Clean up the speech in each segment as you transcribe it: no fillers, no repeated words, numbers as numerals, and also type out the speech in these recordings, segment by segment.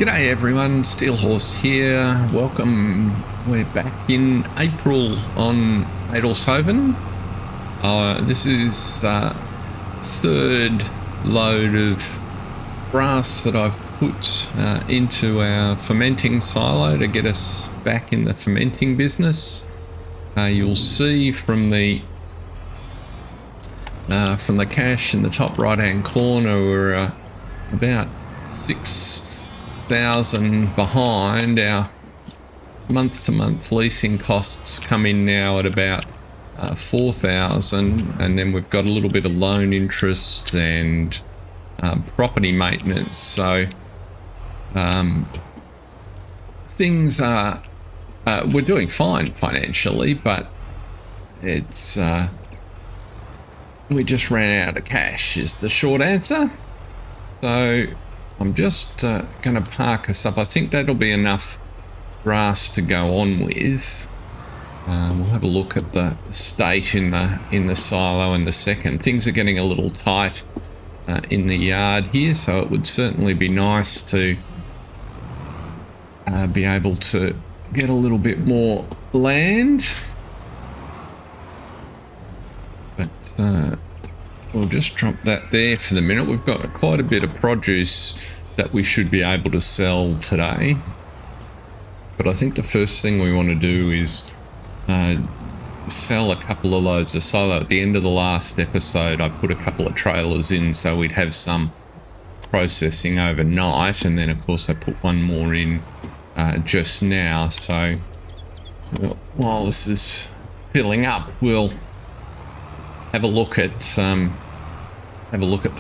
G'day everyone, Steel Horse here. Welcome. We're back in April on Adelshoven. This is third load of grass that I've put into our fermenting silo to get us back in the fermenting business. You'll see from the cache in the top right hand corner we're about 6,000 behind. Our month-to-month leasing costs come in now at about 4,000, and then we've got a little bit of loan interest and property maintenance. So things are we're doing fine financially, but it's we just ran out of cash is the short answer. So I'm just going to park us up. I think that'll be enough grass to go on with. We'll have a look at the state in the silo in a second. Things are getting a little tight in the yard here, so it would certainly be nice to be able to get a little bit more land. But we'll just drop that there for the minute. We've got quite a bit of produce that we should be able to sell today. But I think the first thing we want to do is sell a couple of loads of silo. At the end of the last episode, I put a couple of trailers in so we'd have some processing overnight. And then, of course, I put one more in just now. So while this is filling up, we'll have a look at the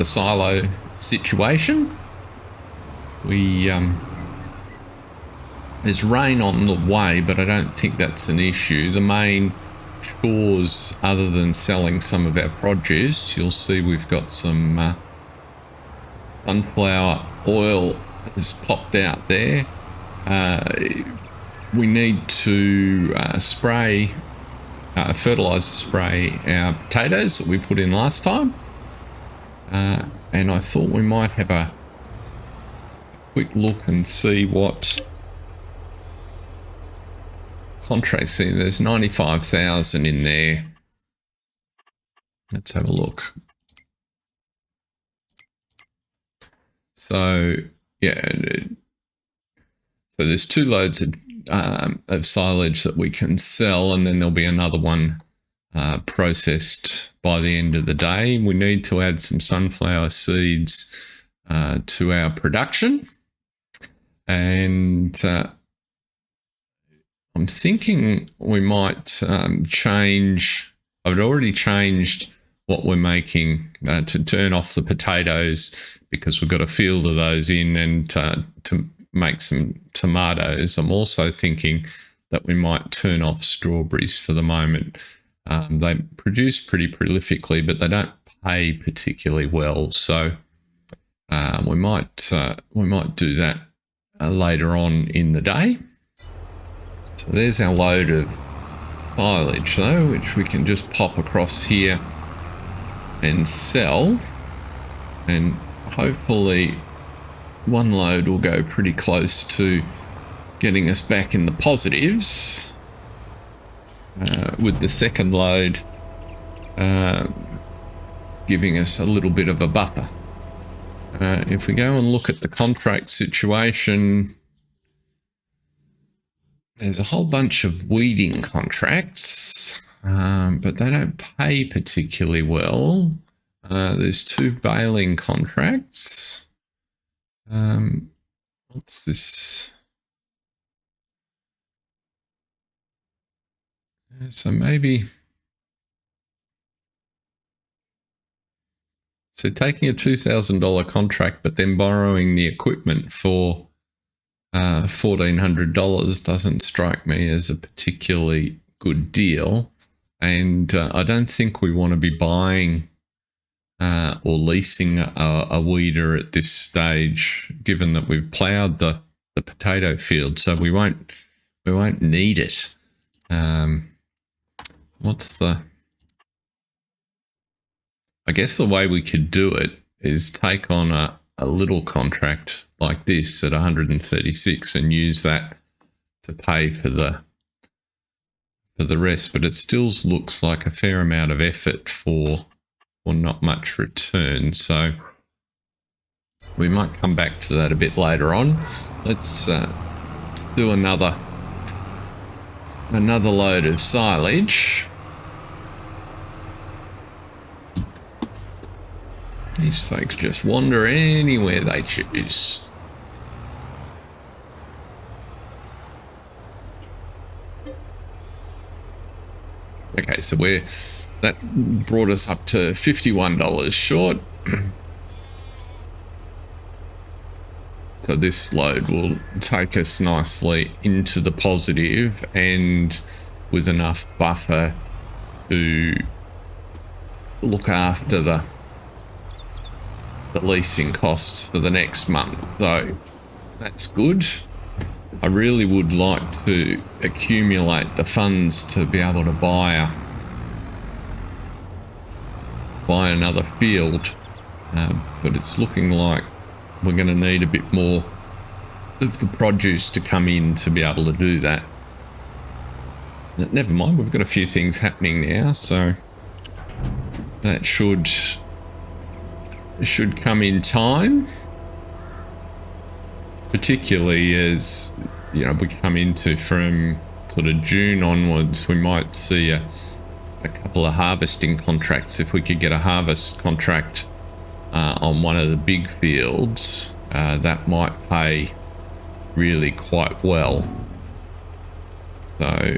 silo situation. There's rain on the way, but I don't think that's an issue. The main chores, other than selling some of our produce, you'll see we've got some sunflower oil has popped out there. We need to fertilizer spray our potatoes that we put in last time. And I thought we might have a quick look and see what contracts. See, there's 95,000 in there. Let's have a look. So yeah, so there's 2 loads of silage that we can sell, and then there'll be another one processed by the end of the day. We need to add some sunflower seeds to our production, and I'm thinking we might change. I've already changed what we're making to turn off the potatoes because we've got a field of those in, and to make some tomatoes. I'm also thinking that we might turn off strawberries for the moment. They produce pretty prolifically, but they don't pay particularly well. So we might do that later on in the day. So there's our load of silage, though, which we can just pop across here and sell, and hopefully one load will go pretty close to getting us back in the positives. With the second load giving us a little bit of a buffer. If we go and look at the contract situation, there's a whole bunch of weeding contracts, but they don't pay particularly well. There's 2 baling contracts. What's this? So maybe, so taking a $2,000 contract, but then borrowing the equipment for $1,400 doesn't strike me as a particularly good deal. And I don't think we want to be buying or leasing a weeder at this stage, given that we've ploughed the potato field, so we won't need it. I guess the way we could do it is take on a little contract like this at 136 and use that to pay for the rest. But it still looks like a fair amount of effort for not much return. So we might come back to that a bit later on. Let's do another load of silage. These folks just wander anywhere they choose. Okay, so that brought us up to $51 short. So this load will take us nicely into the positive and with enough buffer to look after the leasing costs for the next month. So that's good. I really would like to accumulate the funds to be able to buy another field, but it's looking like we're going to need a bit more of the produce to come in to be able to do that. Never mind, we've got a few things happening now, so that should come in time, particularly as you know we come into from sort of June onwards. We might see a couple of harvesting contracts. If we could get a harvest contract on one of the big fields, that might pay really quite well. So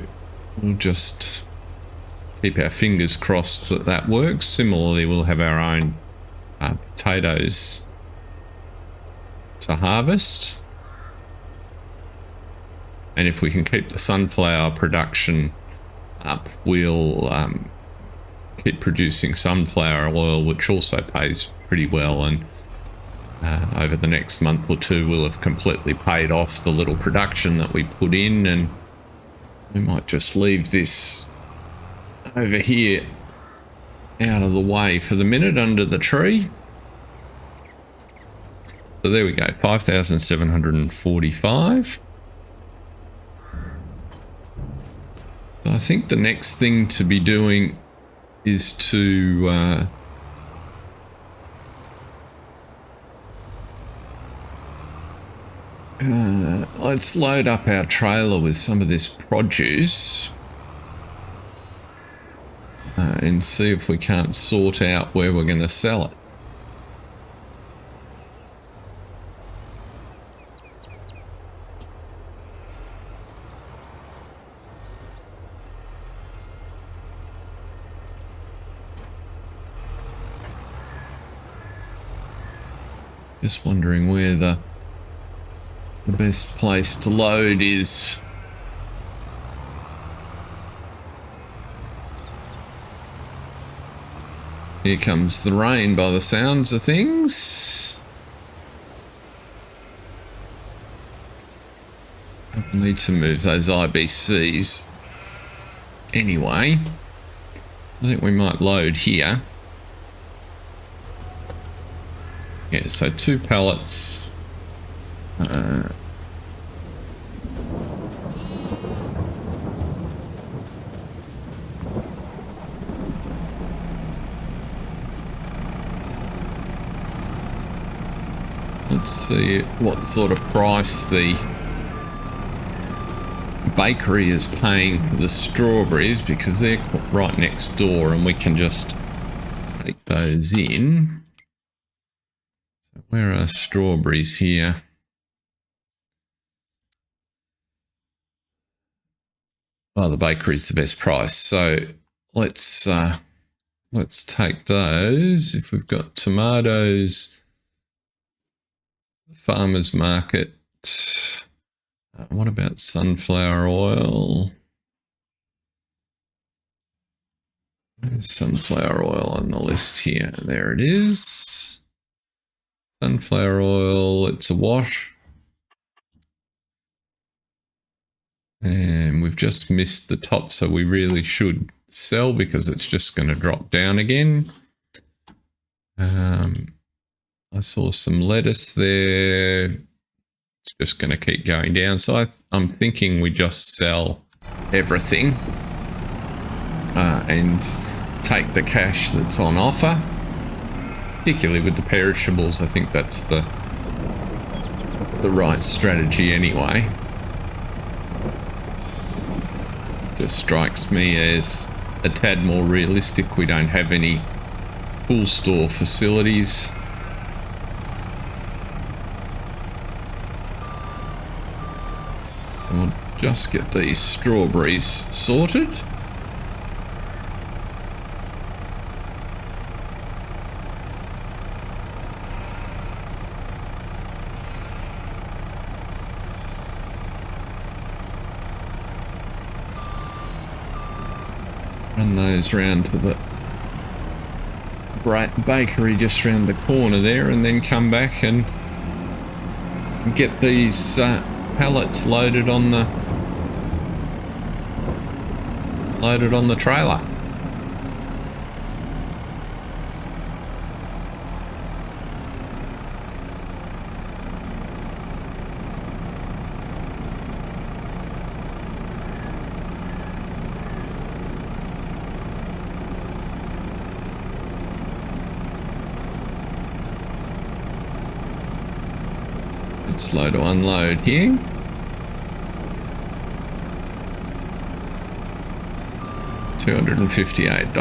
we'll just keep our fingers crossed that that works. Similarly, we'll have our own potatoes to harvest, and if we can keep the sunflower production up, we'll keep producing sunflower oil, which also pays pretty well, and over the next month or two we'll have completely paid off the little production that we put in, and we might just leave this over here out of the way for the minute under the tree. So there we go, 5,745. So I think the next thing to be doing is to let's load up our trailer with some of this produce and see if we can't sort out where we're going to sell it. Just wondering where the best place to load is. Here comes the rain by the sounds of things. I need to move those IBCs. Anyway, I think we might load here. Yeah, so 2 pallets. Let's see what sort of price the bakery is paying for the strawberries, because they're right next door and we can just take those in. So where are strawberries here? Oh, the bakery's the best price. So let's take those. If we've got tomatoes, farmer's market. What about sunflower oil? There's sunflower oil on the list here. There it is. Sunflower oil, it's a wash. And we've just missed the top, so we really should sell because it's just going to drop down again. I saw some lettuce there. it's just going to keep going down. So I'm thinking we just sell everything and take the cash that's on offer, particularly with the perishables. I think that's the right strategy anyway. Just strikes me as a tad more realistic. We don't have any full store facilities. We'll just get these strawberries sorted. Run those round to the bakery just round the corner there, and then come back and get these pallets loaded on the trailer. Slow to unload here. $258.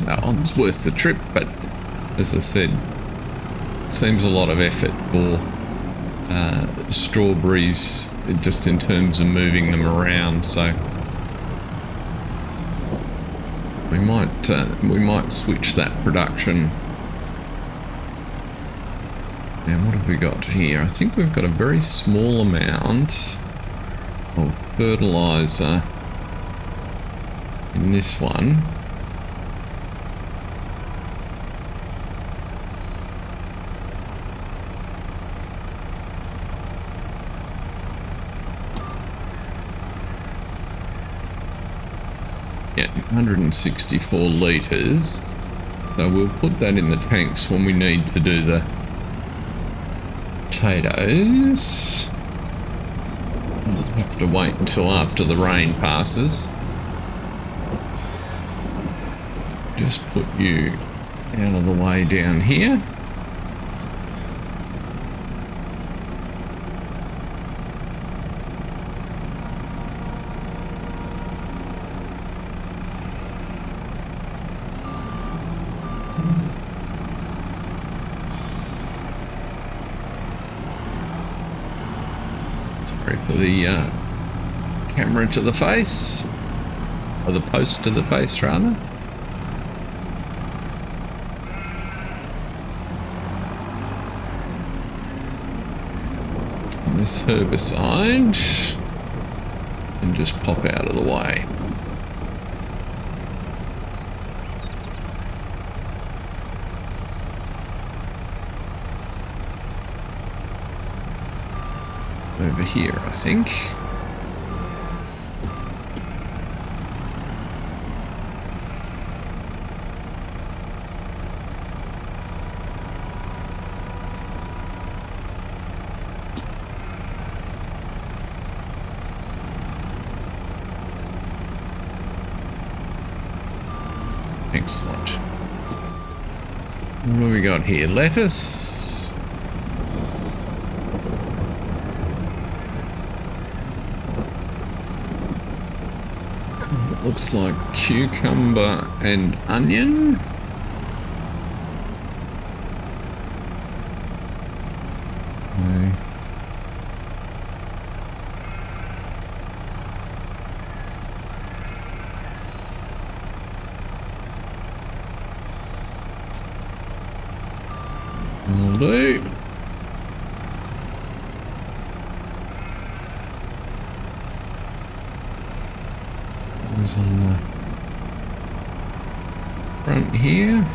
Oh, it's worth the trip, but as I said, seems a lot of effort for strawberries just in terms of moving them around. So we might switch that production. Now, what have we got here? I think we've got a very small amount of fertilizer in this one. Yeah, 164 litres. So we'll put that in the tanks when we need to do the potatoes. We'll have to wait until after the rain passes. Just put you out of the way down here. Sorry for the camera to the face, or the post to the face rather. And this herbicide can just pop out of the way. Over here, I think. Excellent. What do we got here? Lettuce. Looks like cucumber and onion. Will do. Is on the front here.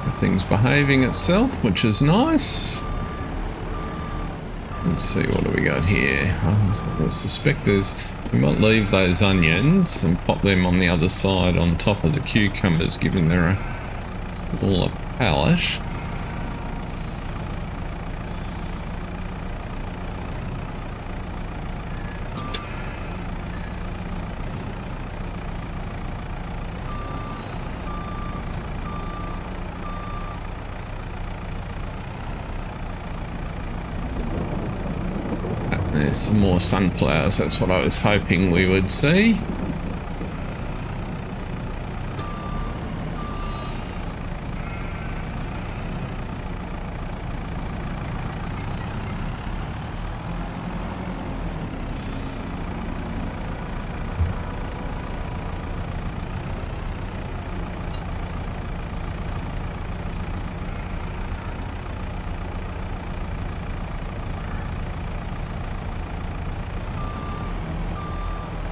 Everything's behaving itself, which is nice. Let's see, what do we got here? I suspect there's We might leave those onions and pop them on the other side on top of the cucumbers, given they're a smaller pallet. There's some more sunflowers, that's what I was hoping we would see.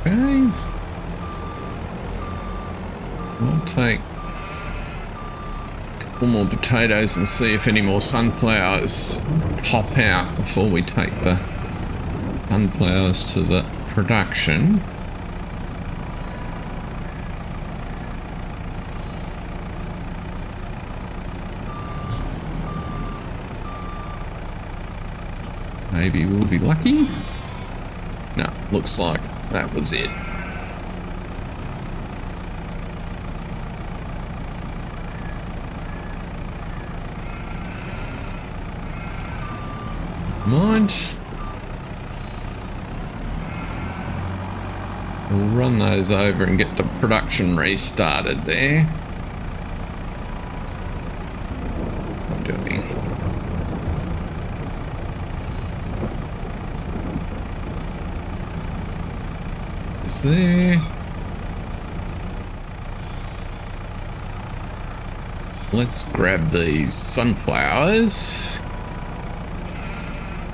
Okay. We'll take a couple more potatoes and see if any more sunflowers pop out before we take the sunflowers to the production. Maybe we'll be lucky. No, looks like that was it. Mind. We'll run those over and get the production restarted there. What am I doing? Is there? Let's grab these sunflowers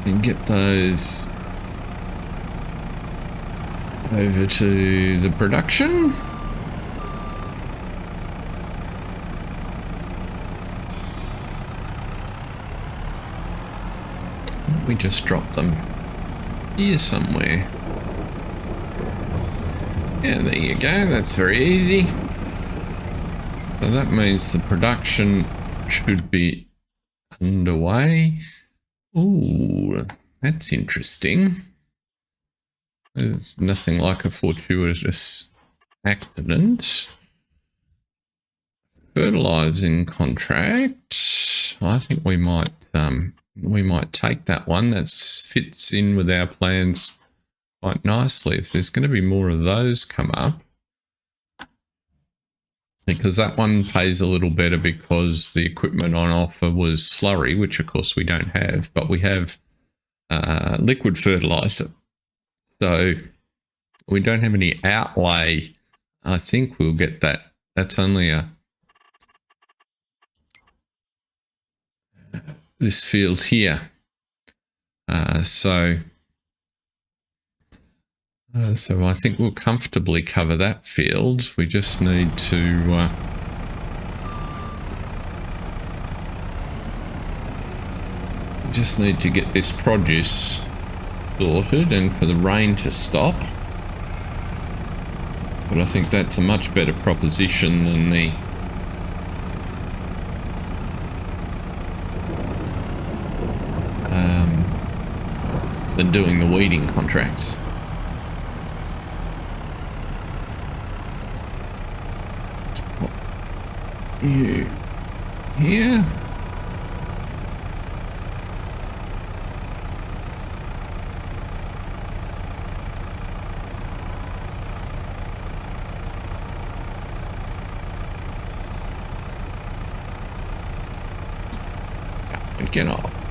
and get those over to the production. We just dropped them here somewhere. Yeah, there you go. That's very easy. So that means the production should be underway. Ooh, that's interesting. There's nothing like a fortuitous accident. Fertilizing contract. I think we might take that one. That fits in with our plans quite nicely. If there's going to be more of those come up, because that one pays a little better because the equipment on offer was slurry, which of course we don't have, but we have liquid fertilizer. So we don't have any outlay. I think we'll get that. That's only this field here. So I think we'll comfortably cover that field. We just need to get this produce sorted and for the rain to stop. But I think that's a much better proposition than doing the weeding contracts. You here? Get off.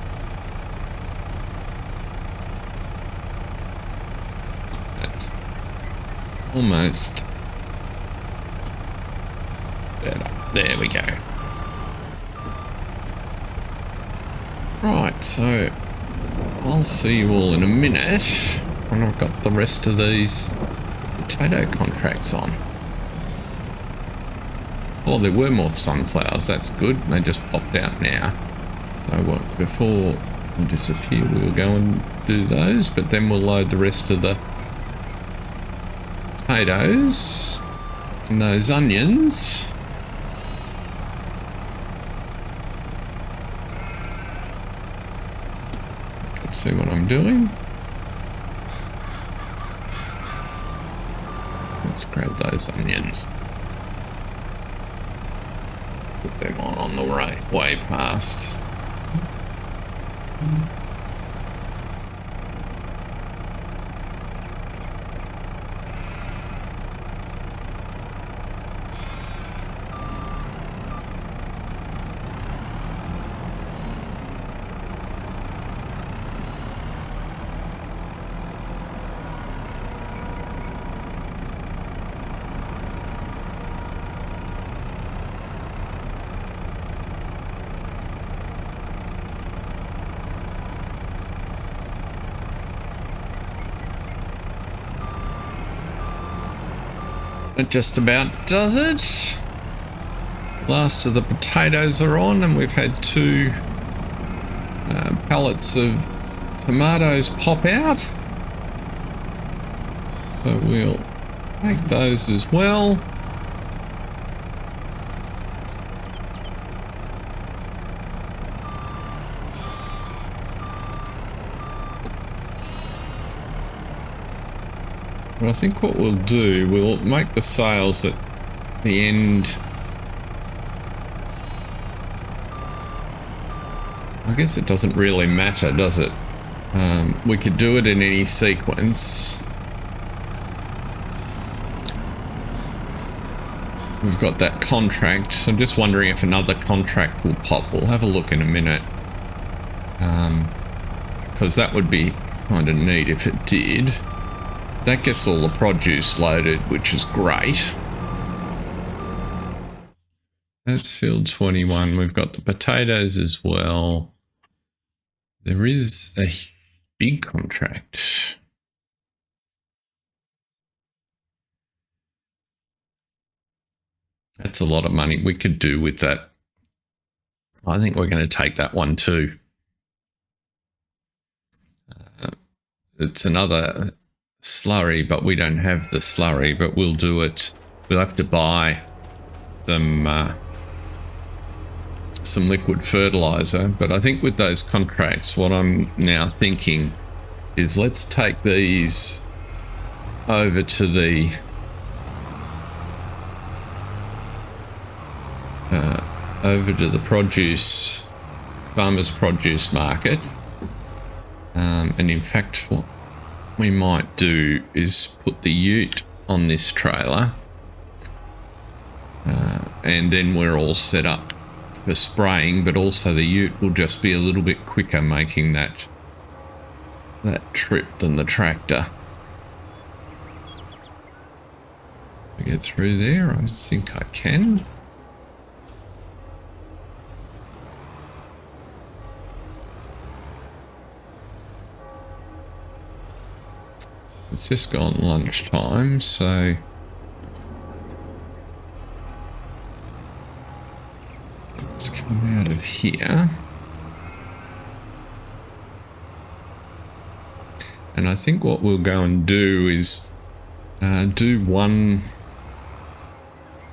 That's almost better. There we go. Right, so I'll see you all in a minute when I've got the rest of these potato contracts on. Oh, there were more sunflowers. That's good. They just popped out now. So before they disappear, we'll go and do those, but then we'll load the rest of the potatoes and those onions. Let's see what I'm doing. Let's grab those onions. Put them on the way past. It just about does it. Last of the potatoes are on, and we've had 2 pallets of tomatoes pop out. So we'll take those as well. But I think what we'll do, we'll make the sales at the end. I guess it doesn't really matter, does it? We could do it in any sequence. We've got that contract, so I'm just wondering if another contract will pop. We'll have a look in a minute. Because that would be kind of neat if it did. That gets all the produce loaded, which is great. That's field 21. We've got the potatoes as well. There is a big contract. That's a lot of money we could do with that. I think we're going to take that one too. It's another slurry, but we don't have the slurry, but we'll do it. We'll have to buy some liquid fertilizer. But I think with those contracts, what I'm now thinking is let's take these over to the produce, farmers' produce market. And in fact, what we might do is put the ute on this trailer, and then we're all set up for spraying, but also the ute will just be a little bit quicker making that trip than the tractor. I get through there? I think I can. It's just gone lunchtime, so let's come out of here. And I think what we'll go and do is do one.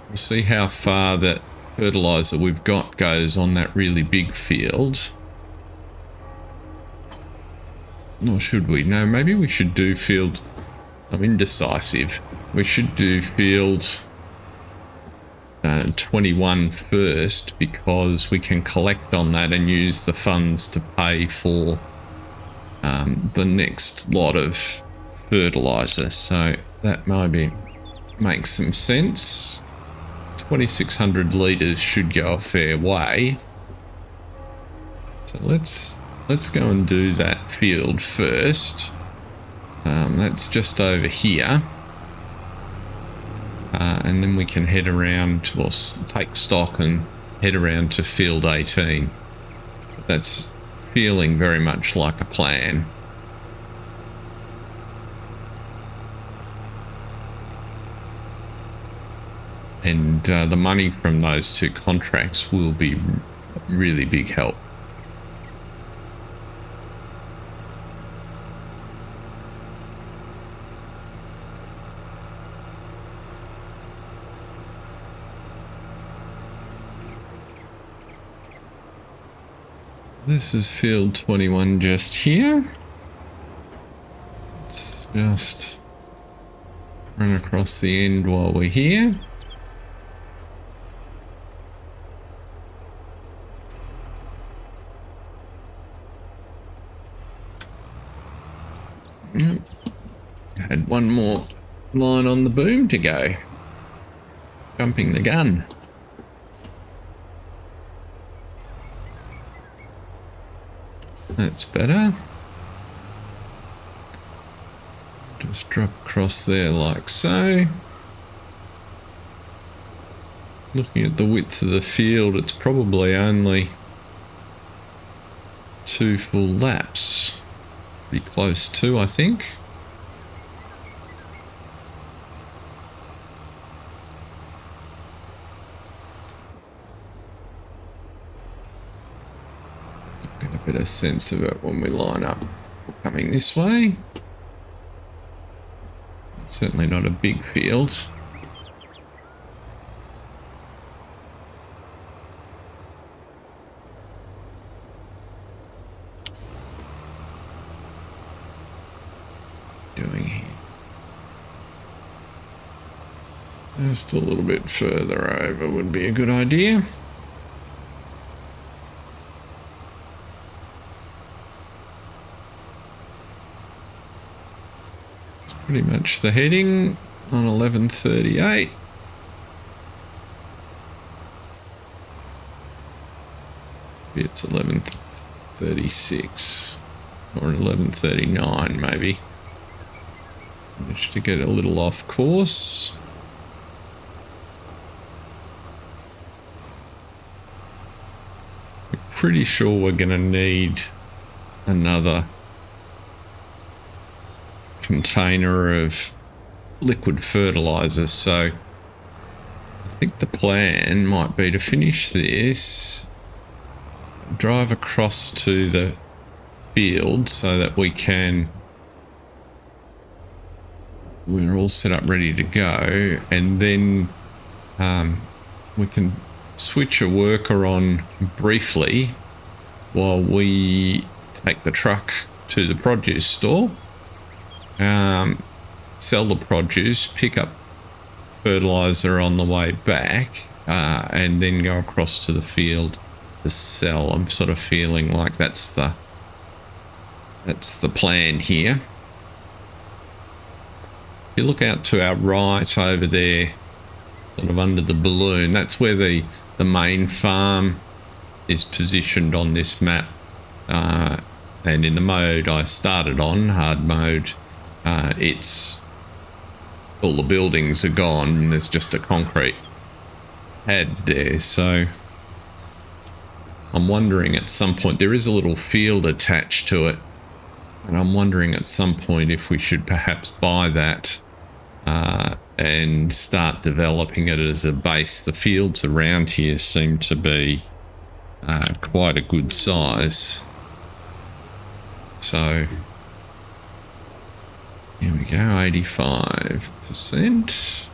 We'll see how far that fertilizer we've got goes on that really big field. Or should we? No, maybe we should do field... I'm indecisive. We should do field 21 first, because we can collect on that and use the funds to pay for the next lot of fertilizer. So that maybe makes some sense. 2,600 litres should go a fair way. So let's go and do that field first. That's just over here. And then we can head around, or take stock and head around to field 18. That's feeling very much like a plan. And the money from those 2 contracts will be really big help. This is field 21 just here. Let's just run across the end while we're here. Yep. Had one more line on the boom to go. Jumping the gun. That's better. Just drop across there like so. Looking at the width of the field, it's probably only 2 full laps. Pretty close to, I think. Get a better sense of it when we line up coming this way. It's certainly not a big field. Doing here. Just a little bit further over would be a good idea. Pretty much the heading on 11:38. It's 11:36 or 11:39 maybe. Managed to get a little off course. I'm pretty sure we're going to need another container of liquid fertilizer, so I think the plan might be to finish this, drive across to the field so that we're all set up ready to go, and then we can switch a worker on briefly while we take the truck to the produce store. Sell the produce, pick up fertilizer on the way back, and then go across to the field to sell. I'm sort of feeling like that's the plan here. If you look out to our right over there, sort of under the balloon, that's where the main farm is positioned on this map. And in the mode I started on, hard mode, it's all the buildings are gone and there's just a concrete pad there. So I'm wondering at some point, there is a little field attached to it, and I'm wondering at some point if we should perhaps buy that and start developing it as a base. The fields around here seem to be quite a good size. So here we go, 85%.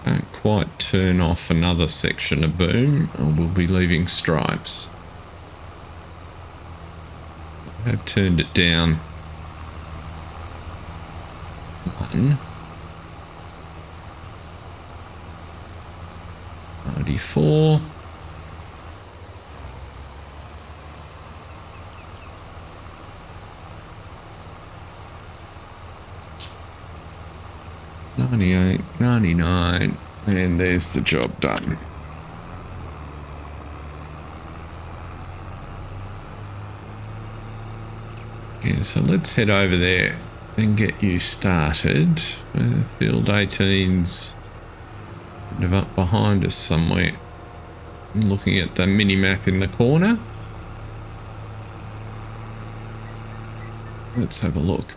Can't quite turn off another section of boom, or we'll be leaving stripes. I have turned it down 1. 94. $98, $99, and there's the job done. Yeah, so let's head over there and get you started. Field 18's kind of up behind us somewhere. I'm looking at the mini-map in the corner. Let's have a look.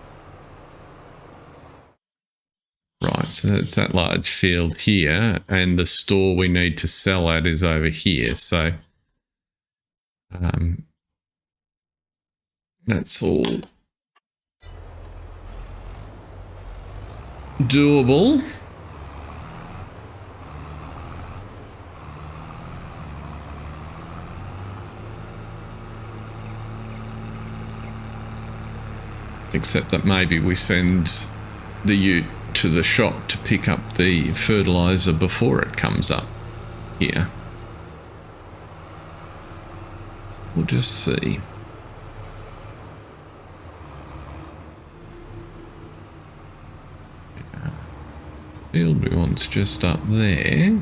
Right, so that's that large field here, and the store we need to sell at is over here. So that's all doable. except that maybe we send the ute to the shop to pick up the fertilizer before it comes up here. We'll just see. Field we want's just up there.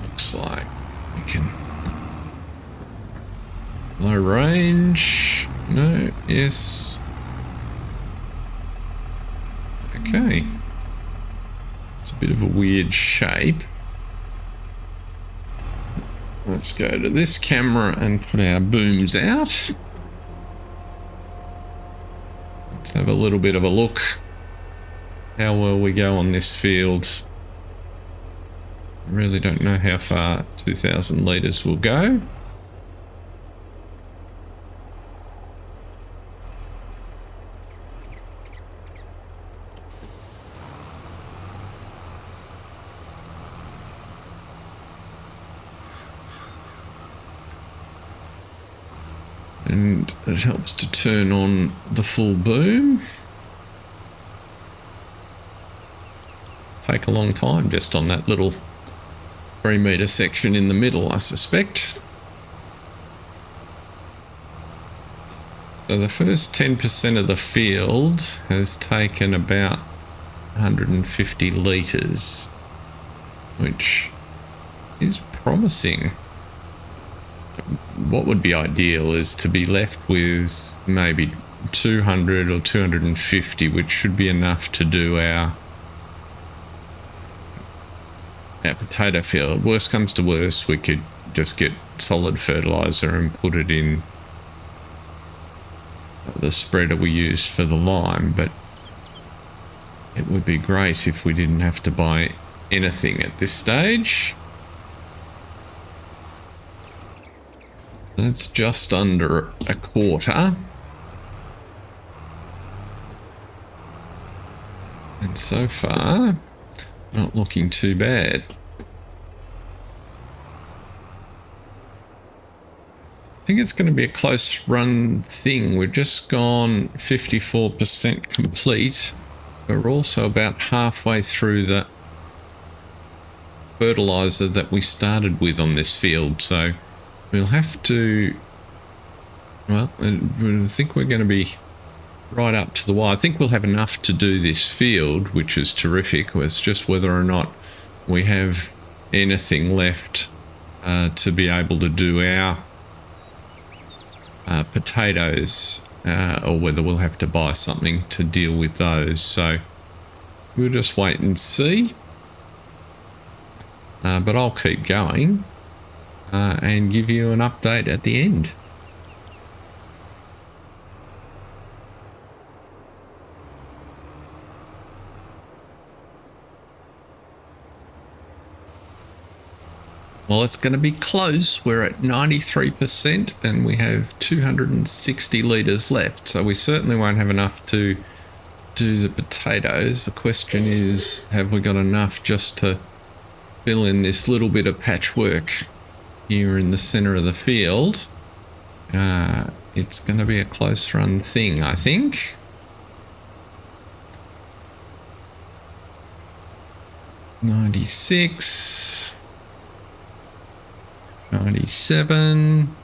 Looks like we can. Low range. No. Yes. Okay. It's a bit of a weird shape. Let's go to this camera and put our booms out. Let's have a little bit of a look how well we go on this field. I really don't know how far 2,000 litres will go. And it helps to turn on the full boom. Take a long time just on that little 3 metre section in the middle, I suspect. So the first 10% of the field has taken about 150 litres, which is promising. What would be ideal is to be left with maybe 200 or 250, which should be enough to do our potato field. Worst comes to worst, we could just get solid fertilizer and put it in the spreader we used for the lime, but it would be great if we didn't have to buy anything at this stage. That's just under a quarter. And so far, not looking too bad. I think it's going to be a close run thing. We've just gone 54% complete. We're also about halfway through the fertilizer that we started with on this field, so we'll have to, well, I think we're going to be right up to the wire. I think we'll have enough to do this field, which is terrific. It's just whether or not we have anything left to be able to do our potatoes, or whether we'll have to buy something to deal with those. So we'll just wait and see. But I'll keep going and give you an update at the end. Well, it's going to be close. We're at 93% and we have 260 litres left. So we certainly won't have enough to do the potatoes. The question is, have we got enough just to fill in this little bit of patchwork here in the centre of the field? It's going to be a close run thing, I think. $96. 97.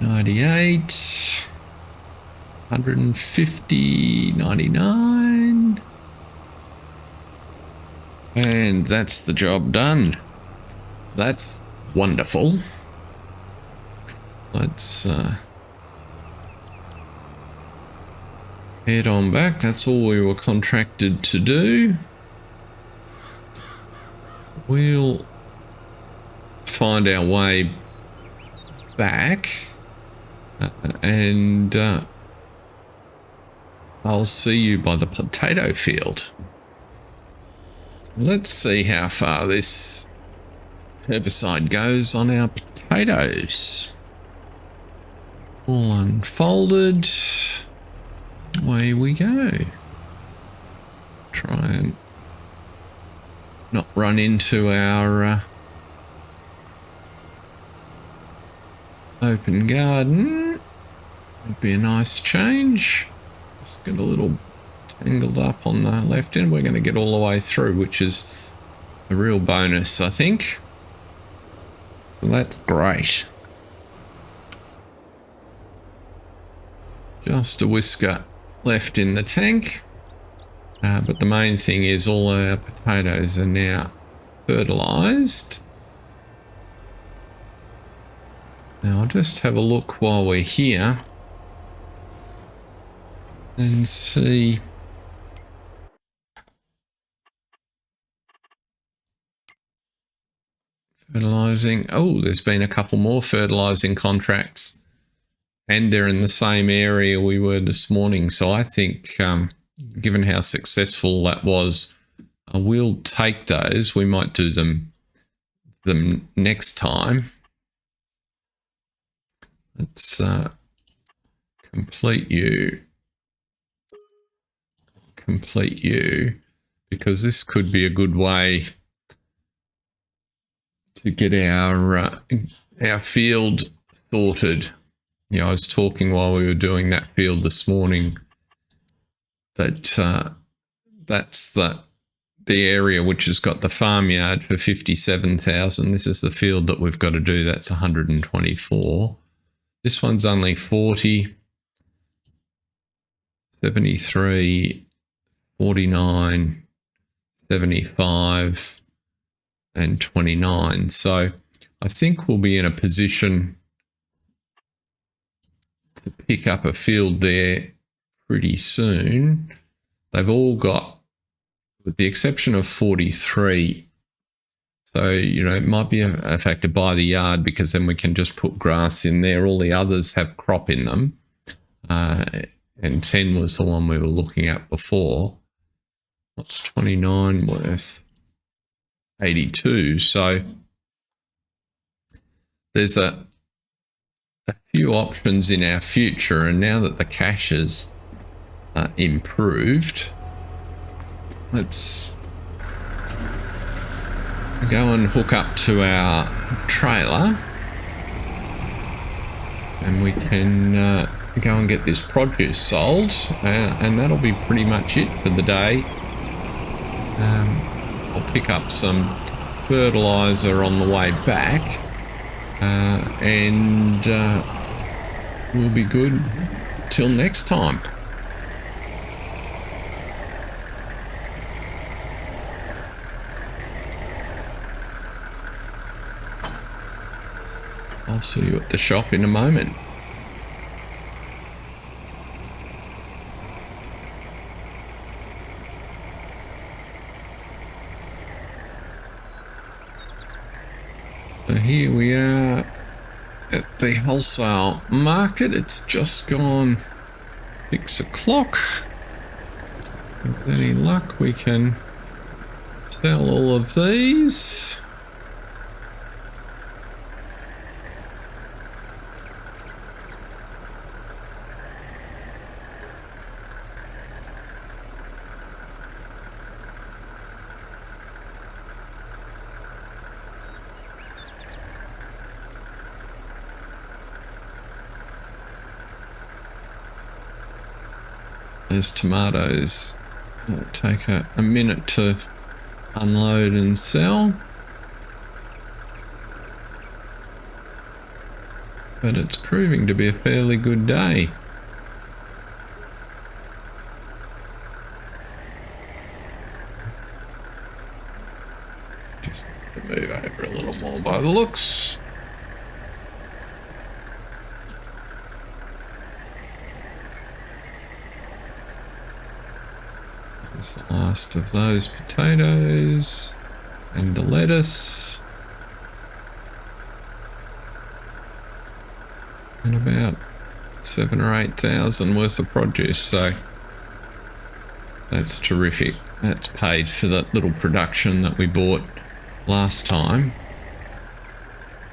$98. 150. 99. And that's the job done. That's wonderful. Let's head on back. That's all we were contracted to do. We'll find our way back and I'll see you by the potato field. Let's see how far this herbicide goes on our potatoes. all unfolded. Away we go. Try and not run into our open garden. Would be a nice change. Just get a little tangled up on the left end. We're going to get all the way through, which is a real bonus, I think. So that's great. Just a whisker left in the tank. But the main thing is all our potatoes are now fertilised. Now I'll just have a look while we're here and see. Fertilising. Oh, there's been a couple more fertilising contracts, and they're in the same area we were this morning. So I think, given how successful that was, we'll take those. We might do them next time. Let's complete you, because this could be a good way to get our field sorted. You know, I was talking while we were doing that field this morning that that's the area which has got the farmyard for 57,000. This is the field that we've got to do. That's 124. This one's only 40, 73, 49, 75, and 29. So I think we'll be in a position to pick up a field there pretty soon. They've all got, with the exception of 43. So, you know, it might be a factor by the yard, because then we can just put grass in there. All the others have crop in them. And 10 was the one we were looking at before. What's 29 worth? 82. So there's a few options in our future, and now that the cash is improved, let's go and hook up to our trailer, and we can go and get this produce sold, and that'll be pretty much it for the day. I'll pick up some fertilizer on the way back, and we'll be good till next time. I'll see you at the shop in a moment. So here we are at the wholesale market. It's just gone 6 o'clock. With any luck, we can sell all of these. Those tomatoes take a minute to unload and sell, but it's proving to be a fairly good day. Just move over a little more by the looks. The last of those potatoes and the lettuce, and about 7,000 or 8,000 worth of produce. So that's terrific. That's paid for that little production that we bought last time.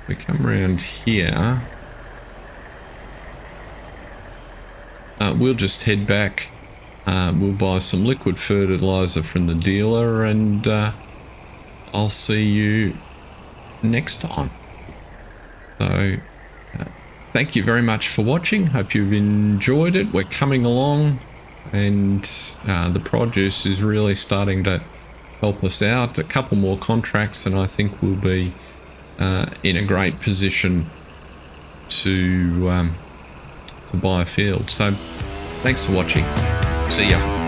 We come around here, we'll just head back. We'll buy some liquid fertilizer from the dealer, and I'll see you next time. So thank you very much for watching. Hope you've enjoyed it. We're coming along, and the produce is really starting to help us out. A couple more contracts and I think we'll be in a great position to buy a field. So thanks for watching. See ya.